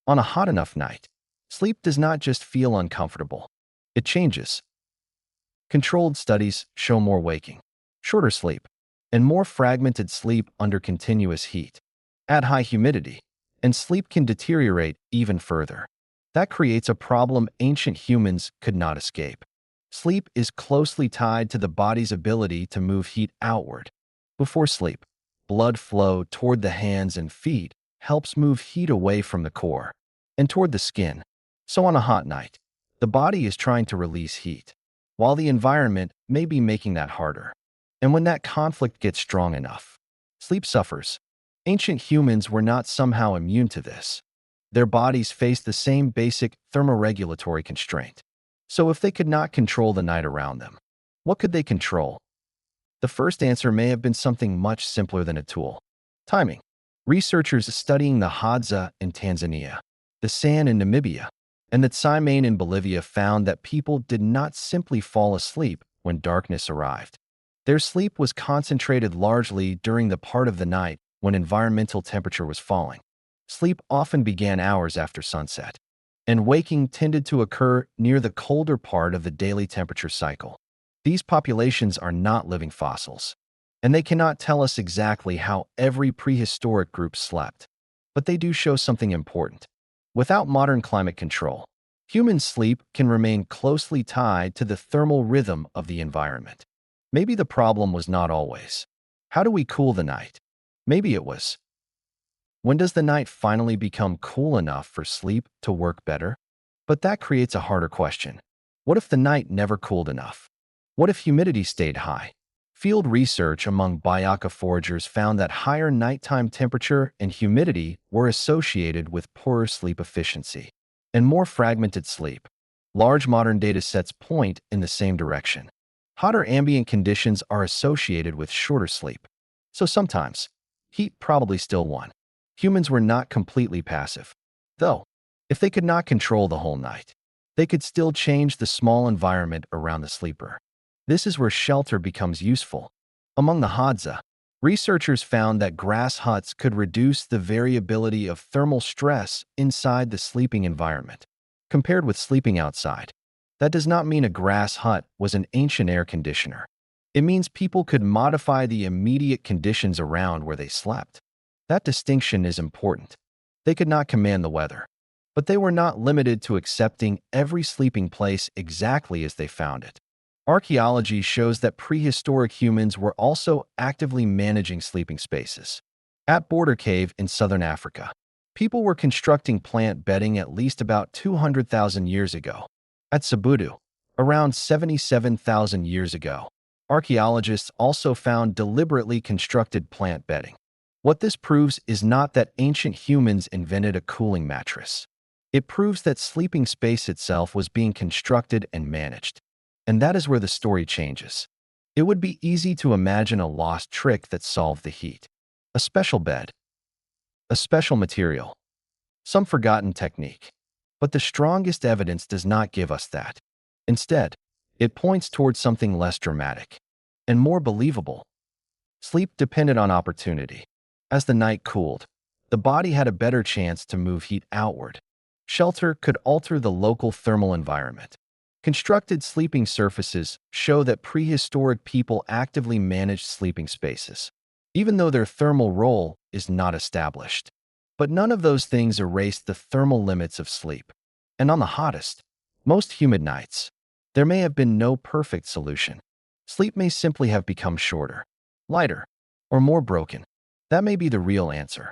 On a hot enough night, sleep does not just feel uncomfortable. It changes. Controlled studies show more waking, shorter sleep, and more fragmented sleep under continuous heat. At high humidity, and sleep can deteriorate even further. That creates a problem ancient humans could not escape. Sleep is closely tied to the body's ability to move heat outward. Before sleep, blood flow toward the hands and feet helps move heat away from the core and toward the skin. So on a hot night, the body is trying to release heat, while the environment may be making that harder. And when that conflict gets strong enough, sleep suffers. Ancient humans were not somehow immune to this. Their bodies faced the same basic thermoregulatory constraint. So if they could not control the night around them, what could they control? The first answer may have been something much simpler than a tool. Timing. Researchers studying the Hadza in Tanzania, the San in Namibia, and the Tsimane in Bolivia found that people did not simply fall asleep when darkness arrived. Their sleep was concentrated largely during the part of the night when environmental temperature was falling. Sleep often began hours after sunset, and waking tended to occur near the colder part of the daily temperature cycle. These populations are not living fossils, and they cannot tell us exactly how every prehistoric group slept. But they do show something important. Without modern climate control, human sleep can remain closely tied to the thermal rhythm of the environment. Maybe the problem was not always, how do we cool the night? Maybe it was, when does the night finally become cool enough for sleep to work better? But that creates a harder question. What if the night never cooled enough? What if humidity stayed high? Field research among BaYaka foragers found that higher nighttime temperature and humidity were associated with poorer sleep efficiency and more fragmented sleep. Large modern data sets point in the same direction. Hotter ambient conditions are associated with shorter sleep. So sometimes, heat probably still won. Humans were not completely passive, though. If they could not control the whole night, they could still change the small environment around the sleeper. This is where shelter becomes useful. Among the Hadza, researchers found that grass huts could reduce the variability of thermal stress inside the sleeping environment, compared with sleeping outside. That does not mean a grass hut was an ancient air conditioner. It means people could modify the immediate conditions around where they slept. That distinction is important. They could not command the weather, but they were not limited to accepting every sleeping place exactly as they found it. Archaeology shows that prehistoric humans were also actively managing sleeping spaces. At Border Cave in southern Africa, people were constructing plant bedding at least about 200,000 years ago. At Sibudu, around 77,000 years ago, archaeologists also found deliberately constructed plant bedding. What this proves is not that ancient humans invented a cooling mattress. It proves that sleeping space itself was being constructed and managed. And that is where the story changes. It would be easy to imagine a lost trick that solved the heat. A special bed. A special material. Some forgotten technique. But the strongest evidence does not give us that. Instead, it points towards something less dramatic and more believable. Sleep depended on opportunity. As the night cooled, the body had a better chance to move heat outward. Shelter could alter the local thermal environment. Constructed sleeping surfaces show that prehistoric people actively managed sleeping spaces, even though their thermal role is not established. But none of those things erased the thermal limits of sleep. And on the hottest, most humid nights, there may have been no perfect solution. Sleep may simply have become shorter, lighter, or more broken. That may be the real answer.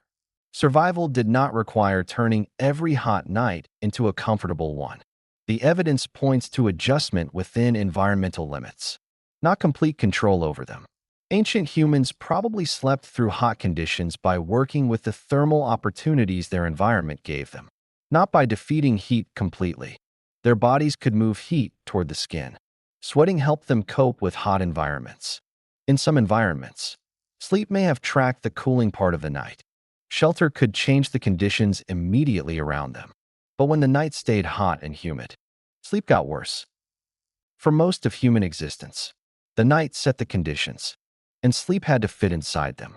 Survival did not require turning every hot night into a comfortable one. The evidence points to adjustment within environmental limits, not complete control over them. Ancient humans probably slept through hot conditions by working with the thermal opportunities their environment gave them, not by defeating heat completely. Their bodies could move heat toward the skin. Sweating helped them cope with hot environments. In some environments, sleep may have tracked the cooling part of the night. Shelter could change the conditions immediately around them. But when the night stayed hot and humid, sleep got worse. For most of human existence, the night set the conditions, and sleep had to fit inside them.